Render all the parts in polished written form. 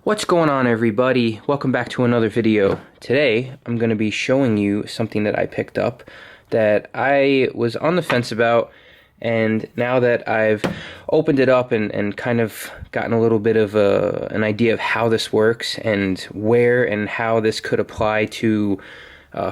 What's going on, everybody? Welcome back to another video. Today I'm going to be showing you something that I picked up that I was on the fence about, and now that I've opened it up and kind of gotten a little bit of an idea of how this works and where and how this could apply to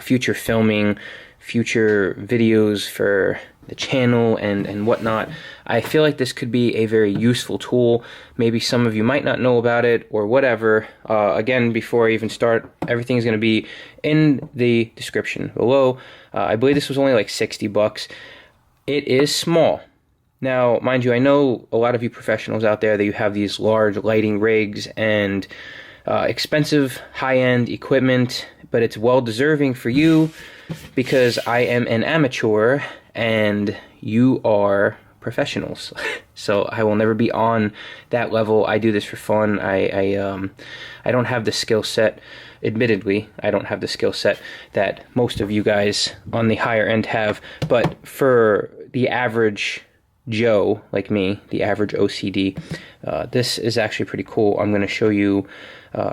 future filming, future videos for the channel and whatnot, I feel like this could be a very useful tool. Maybe some of you might not know about it or whatever. Again, before I even start, everything is going to be in the description below. I believe this was only like 60 bucks. It is small. Now, mind you, I know a lot of you professionals out there that you have these large lighting rigs and expensive high-end equipment, but it's well deserving for you because I am an amateur and you are professionals. So I will never be on that level. I do this for fun. I don't have the skill set. Admittedly, I don't have the skill set that most of you guys on the higher end have, but for the average Joe like me, the average OCD, this is actually pretty cool. I'm going to show you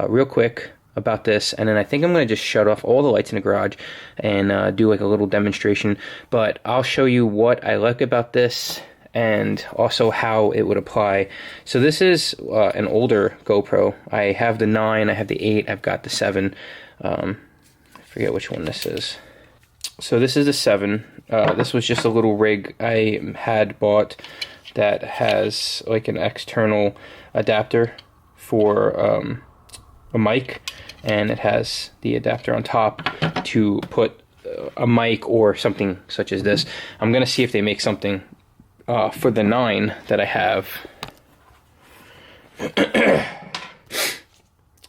real quick about this, and then I think I'm going to just shut off all the lights in the garage and do like a little demonstration, but I'll show you what I like about this and also how it would apply. So this is an older GoPro. I have the 9, I have the 8, I've got the 7. I forget which one this is. So this is the 7. This was just a little rig I had bought that has like an external adapter for a mic, and it has the adapter on top to put a mic or something such as this. I'm gonna see if they make something for the 9 that I have.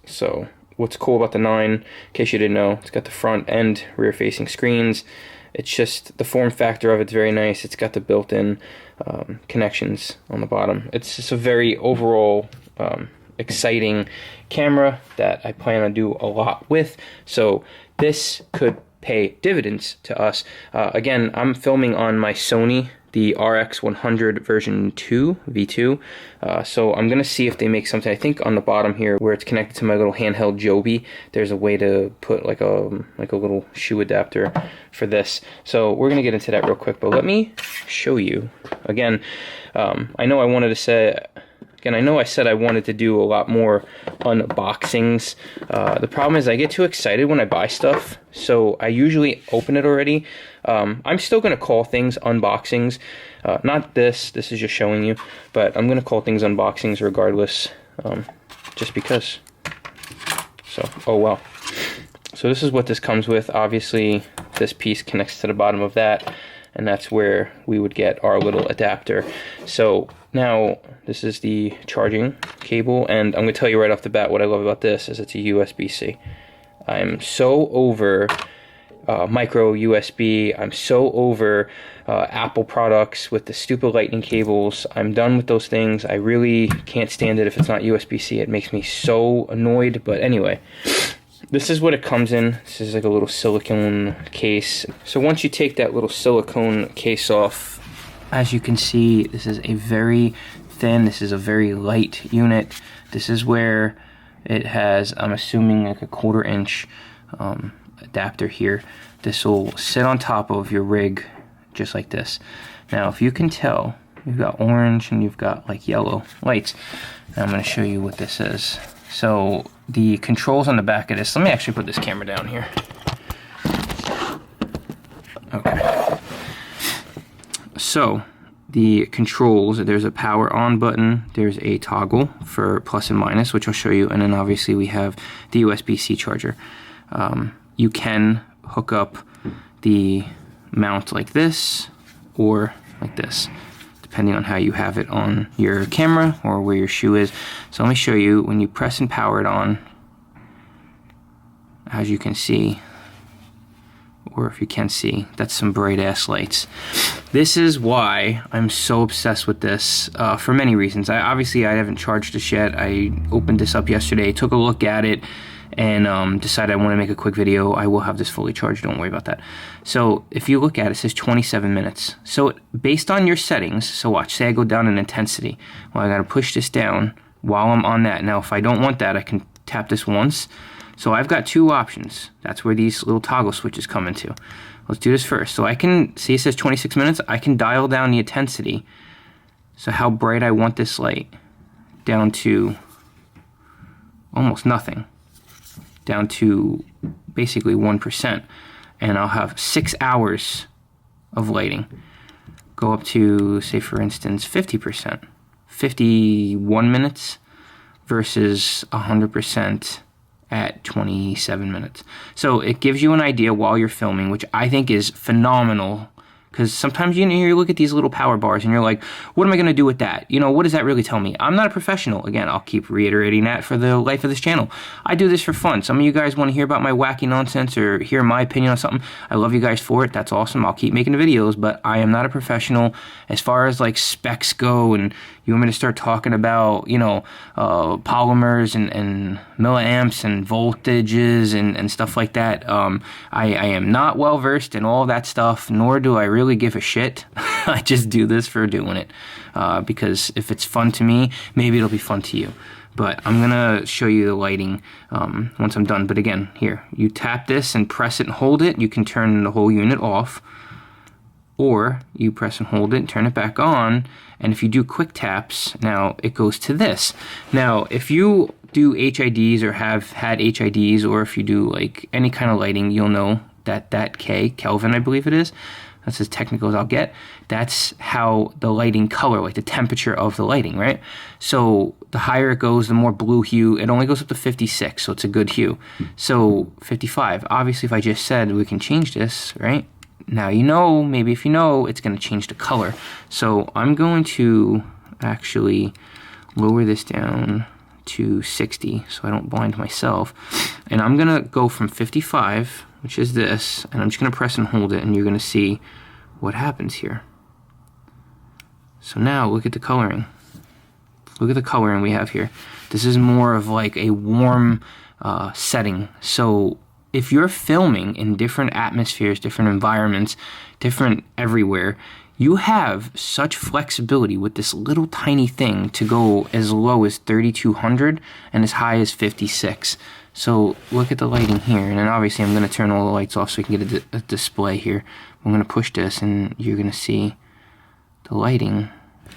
So what's cool about the 9, in case you didn't know, it's got the front and rear facing screens. It's just the form factor of it's very nice. It's got the built-in connections on the bottom. It's just a very overall exciting camera that I plan on do a lot with. So this could pay dividends to us. Again, I'm filming on my Sony, the RX100 version 2 V2. So I'm gonna see if they make something. I think on the bottom here where it's connected to my little handheld Joby, there's a way to put like a little shoe adapter for this. So we're gonna get into that real quick, but let me show you. Again, I know I said I wanted to do a lot more unboxings. The problem is I get too excited when I buy stuff, so I usually open it already. I'm still going to call things unboxings. Not this is just showing you, but I'm going to call things unboxings regardless, just because. So, oh well. So this is what this comes with. Obviously, this piece connects to the bottom of that, and that's where we would get our little adapter. So now this is the charging cable, and I'm going to tell you right off the bat what I love about this is it's a USB-C. I'm so over micro USB. I'm so over Apple products with the stupid lightning cables. I'm done with those things. I really can't stand it if it's not USB-C. It makes me so annoyed. But anyway, this is what it comes in. This is like a little silicone case. So once you take that little silicone case off, as you can see, this is a very thin, this is a very light unit. This is where it has, I'm assuming, like a 1/4 inch adapter here. This will sit on top of your rig just like this. Now, if you can tell, you've got orange and you've got like yellow lights. And I'm going to show you what this is. So the controls on the back of this, let me actually put this camera down here. Okay. So the controls, there's a power on button, there's a toggle for plus and minus, which I'll show you, and then obviously we have the USB-C charger. You can hook up the mount like this or like this, depending on how you have it on your camera or where your shoe is. So let me show you. When you press and power it on, as you can see, or if you can see, that's some bright ass lights. This is why I'm so obsessed with this, for many reasons. I haven't charged this yet. I opened this up yesterday, took a look at it, and decided I want to make a quick video. I will have this fully charged, don't worry about that. So if you look at it, it says 27 minutes. So based on your settings, so watch, say I go down in intensity. Well, I gotta push this down while I'm on that. Now, if I don't want that, I can tap this once. So I've got two options. That's where these little toggle switches come into. Let's do this first. So I can, see it says 26 minutes. I can dial down the intensity. So how bright I want this light, down to almost nothing, down to basically 1%. And I'll have 6 hours of lighting. Go up to, say for instance, 50%, 51 minutes versus 100% at 27 minutes. So it gives you an idea while you're filming, which I think is phenomenal. Because sometimes you look at these little power bars and you're like, what am I going to do with that? You know, what does that really tell me? I'm not a professional. Again, I'll keep reiterating that for the life of this channel. I do this for fun. Some of you guys want to hear about my wacky nonsense or hear my opinion on something. I love you guys for it. That's awesome. I'll keep making the videos, but I am not a professional as far as like specs go. And you want me to start talking about, you know, polymers and milliamps and voltages and stuff like that. I am not well versed in all that stuff, nor do I really give a shit. I just do this for doing it, because if it's fun to me, maybe it'll be fun to you. But I'm gonna show you the lighting once I'm done. But again, here, you tap this and press it and hold it. You can turn the whole unit off, or you press and hold it and turn it back on. And if you do quick taps, now it goes to this. Now, if you do HIDs or have had HIDs, or if you do like any kind of lighting, you'll know that Kelvin, I believe it is, that's as technical as I'll get, that's how the lighting color, like the temperature of the lighting, right? So the higher it goes, the more blue hue. It only goes up to 56, so it's a good hue. So 55, obviously if I just said we can change this, right? Now you know, maybe if you know, it's going to change the color. So I'm going to actually lower this down to 60 so I don't blind myself. And I'm going to go from 55, which is this, and I'm just going to press and hold it, and you're going to see what happens here. So now look at the coloring. Look at the coloring we have here. This is more of like a warm setting. So if you're filming in different atmospheres, different environments, different everywhere, you have such flexibility with this little tiny thing to go as low as 3200 and as high as 56. So look at the lighting here, and then obviously I'm going to turn all the lights off so we can get a display here. I'm going to push this, and you're going to see the lighting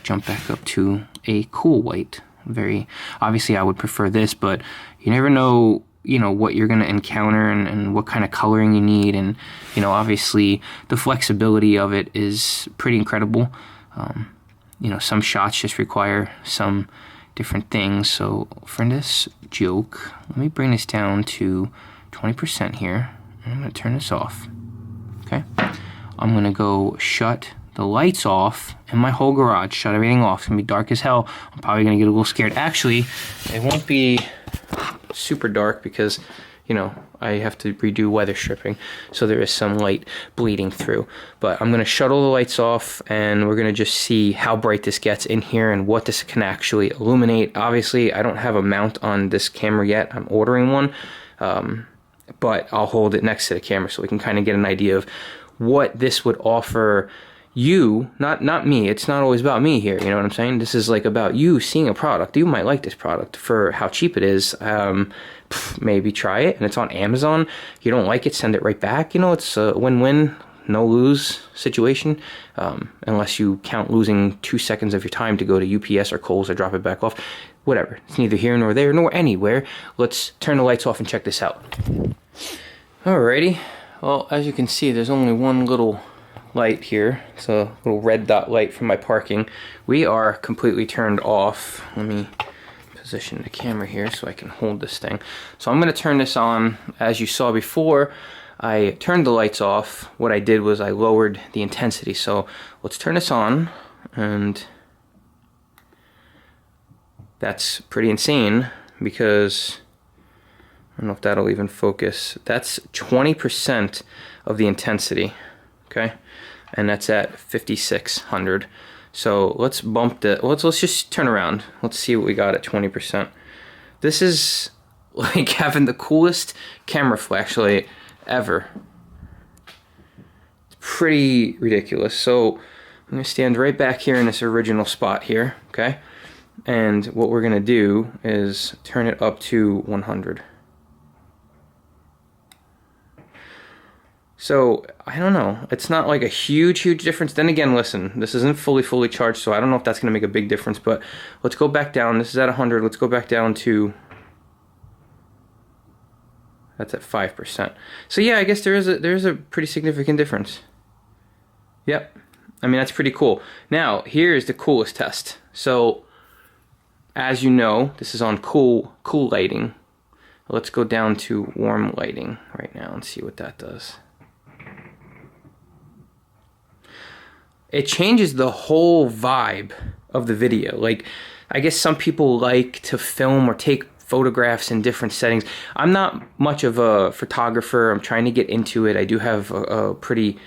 jump back up to a cool white. Very obviously I would prefer this, but you never know, you know, what you're going to encounter and what kind of coloring you need. And, you know, obviously the flexibility of it is pretty incredible. You know, some shots just require some different things. So for this joke, let me bring this down to 20% here. I'm going to turn this off. Okay. I'm going to go shut the lights off in my whole garage. Shut everything off. It's going to be dark as hell. I'm probably going to get a little scared. Actually, it won't be super dark because, you know, I have to redo weather stripping, so there is some light bleeding through. But I'm going to shut all the lights off, and we're going to just see how bright this gets in here and what this can actually illuminate. Obviously, I don't have a mount on this camera yet. I'm ordering one, but I'll hold it next to the camera so we can kind of get an idea of what this would offer you, not me. It's not always about me here, you know what I'm saying? This is like about you seeing a product. You might like this product for how cheap it is. Maybe try it, and it's on Amazon. You don't like it, send it right back. You know, it's a win-win, no-lose situation, unless you count losing 2 seconds of your time to go to UPS or Kohl's or drop it back off. Whatever. It's neither here nor there nor anywhere. Let's turn the lights off and check this out. Alrighty. Well, as you can see, there's only one little light here. It's a little red dot light from my parking. We are completely turned off. Let me position the camera here so I can hold this thing. So I'm going to turn this on. As you saw before, I turned the lights off. What I did was I lowered the intensity. So let's turn this on, and that's pretty insane because I don't know if that'll even focus. That's 20% of the intensity, okay? And that's at 5600. So let's bump the, let's just turn around. Let's see what we got at 20%. This is like having the coolest camera flashlight ever. It's pretty ridiculous. So I'm gonna stand right back here in this original spot here, okay? And what we're going to do is turn it up to 100. So, I don't know. It's not like a huge difference. Then again, listen, this isn't fully charged, so I don't know if that's going to make a big difference. But let's go back down. This is at 100. Let's go back down to... That's at 5%. So yeah, I guess there is a pretty significant difference. Yep. I mean, that's pretty cool. Now, here's the coolest test. So, as you know, this is on cool lighting. Let's go down to warm lighting right now and see what that does. It changes the whole vibe of the video. Like, I guess some people like to film or take photographs in different settings. I'm not much of a photographer. I'm trying to get into it. I do have a pretty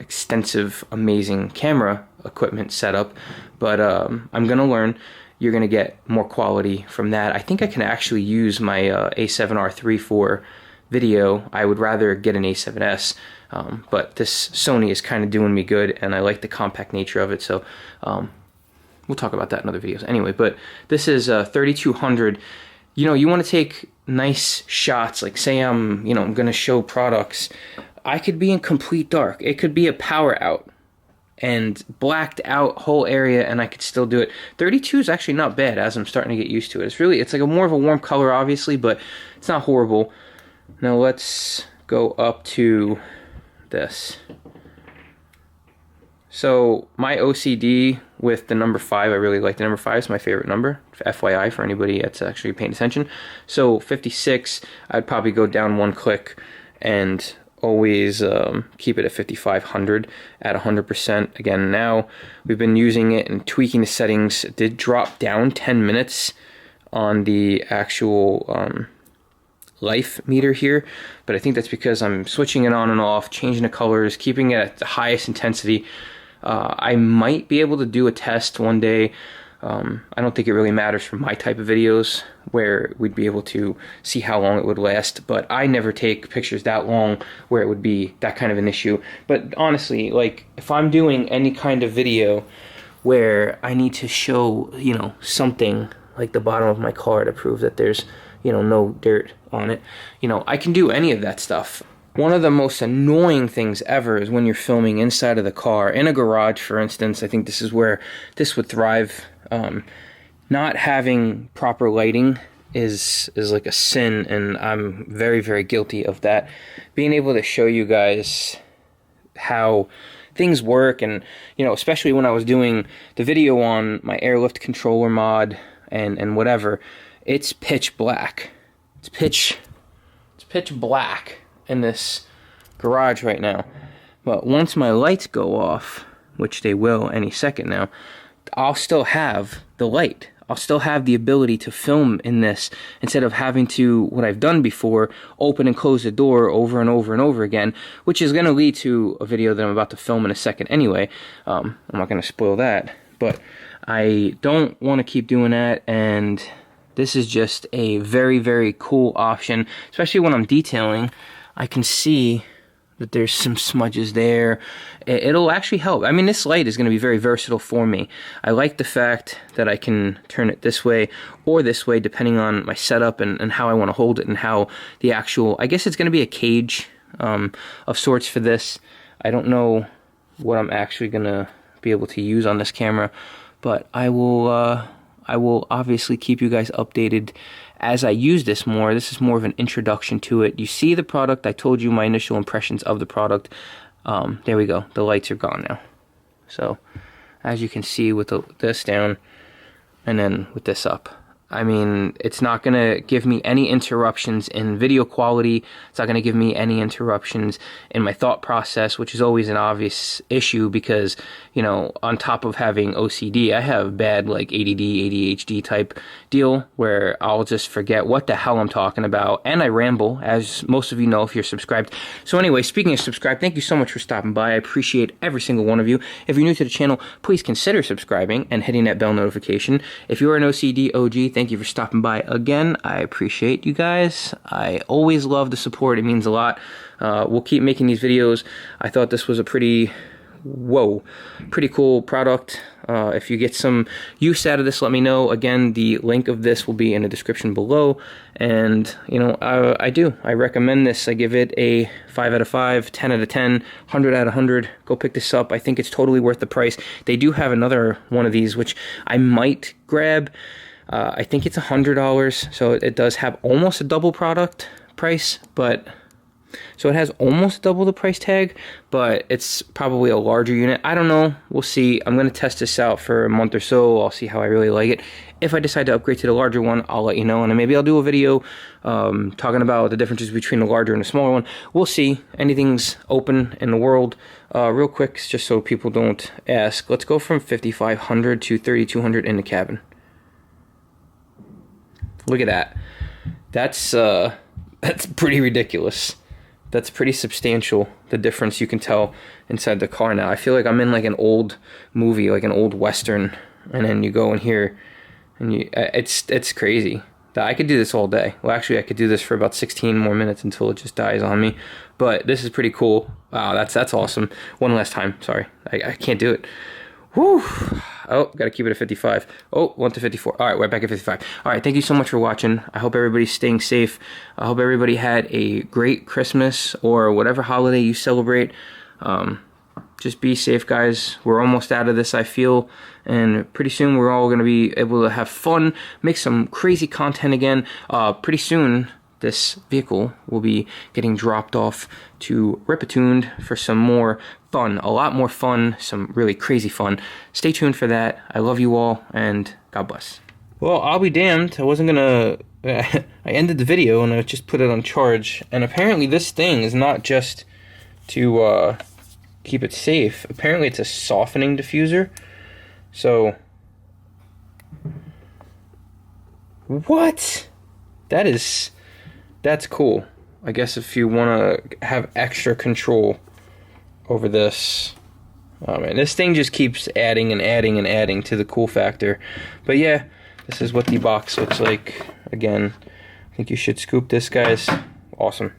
extensive, amazing camera equipment set up, but I'm gonna learn. You're gonna get more quality from that. I think I can actually use my A7R III for video. I would rather get an A7S, but this Sony is kind of doing me good, and I like the compact nature of it, so we'll talk about that in other videos. Anyway, but this is 3200. You know, you want to take nice shots, like say I'm going to show products. I could be in complete dark. It could be a power out and blacked out whole area, and I could still do it. 32 is actually not bad as I'm starting to get used to it. It's like more of a warm color, obviously, but it's not horrible. Now let's go up to this. So my OCD with the number 5, I really like the number 5. It's my favorite number, FYI, for anybody that's actually paying attention. So 56, I'd probably go down one click and always keep it at 5500 at 100%. Again, now we've been using it and tweaking the settings. It did drop down 10 minutes on the actual life meter here, but I think that's because I'm switching it on and off, changing the colors, keeping it at the highest intensity. I might be able to do a test one day. I don't think it really matters for my type of videos where we'd be able to see how long it would last, but I never take pictures that long where it would be that kind of an issue. But honestly, like if I'm doing any kind of video where I need to show, something like the bottom of my car to prove that there's, no dirt on it, I can do any of that stuff. One of the most annoying things ever is when you're filming inside of the car, in a garage, for instance. I think this is where this would thrive. Not having proper lighting is like a sin, and I'm very guilty of that. Being able to show you guys how things work, and especially when I was doing the video on my airlift controller mod and whatever, it's pitch black. It's pitch black in this garage right now. But once my lights go off, which they will any second now, I'll still have the light. I'll still have the ability to film in this instead of having to, what I've done before, open and close the door over and over again, which is going to lead to a video that I'm about to film in a second anyway. I'm not going to spoil that, but I don't want to keep doing that, and this is just a very cool option, especially when I'm detailing. I can see that there's some smudges there. It'll actually help. I mean, this light is going to be very versatile for me. I like the fact that I can turn it this way or this way, depending on my setup and how I want to hold it, and how the actual, I guess it's going to be a cage of sorts for this. I don't know what I'm actually going to be able to use on this camera, but I will obviously keep you guys updated as I use this more. This is more of an introduction to it. You see the product. I told you my initial impressions of the product. There we go. The lights are gone now. So, as you can see with this down and then with this up, I mean, it's not going to give me any interruptions in video quality. It's not going to give me any interruptions in my thought process, which is always an obvious issue because, on top of having OCD, I have bad like ADD, ADHD type deal where I'll just forget what the hell I'm talking about, and I ramble, as most of you know if you're subscribed. So anyway, speaking of subscribe, thank you so much for stopping by. I appreciate every single one of you. If you're new to the channel, please consider subscribing and hitting that bell notification. If you're an OCD OG, thank you for stopping by again. I appreciate you guys. I always love the support. It means a lot. We'll keep making these videos. I thought this was a pretty whoa, pretty cool product. If you get some use out of this, let me know. Again, the link of this will be in the description below. And, you know, I recommend this. I give it a 5 out of 5, 10 out of 10, 100 out of 100. Go pick this up. I think it's totally worth the price. They do have another one of these, which I might grab. I think it's $100, so it does have almost a double product price, but... So it has almost double the price tag, but it's probably a larger unit. I don't know. We'll see. I'm going to test this out for a month or so. I'll see how I really like it. If I decide to upgrade to the larger one, I'll let you know. And maybe I'll do a video talking about the differences between the larger and the smaller one. We'll see. Anything's open in the world. Real quick, just so people don't ask. Let's go from 5,500 to 3,200 in the cabin. Look at that. That's pretty ridiculous. That's pretty substantial, the difference you can tell inside the car now. I feel like I'm in like an old movie, like an old Western, and then you go in here, and it's crazy. I could do this all day. Well, actually, I could do this for about 16 more minutes until it just dies on me. But this is pretty cool. Wow, that's awesome. One last time, sorry. I can't do it. Whew. Oh, gotta keep it at 55. Oh, 1 to 54. All right, we're back at 55. All right, thank you so much for watching. I hope everybody's staying safe. I hope everybody had a great Christmas or whatever holiday you celebrate. Just be safe, guys. We're almost out of this, I feel. And pretty soon we're all gonna be able to have fun, make some crazy content again. Pretty soon, this vehicle will be getting dropped off to Rip-A-Tuned for some more fun, a lot more fun, some really crazy fun. Stay tuned for that. I love you all, and God bless. Well, I'll be damned. I wasn't gonna... I ended the video, and I just put it on charge. And apparently this thing is not just to keep it safe. Apparently it's a softening diffuser. So... What? That's cool. I guess if you want to have extra control over this. Oh man, this thing just keeps adding and adding and adding to the cool factor. But yeah, this is what the box looks like. Again, I think you should scoop this, guys. Awesome.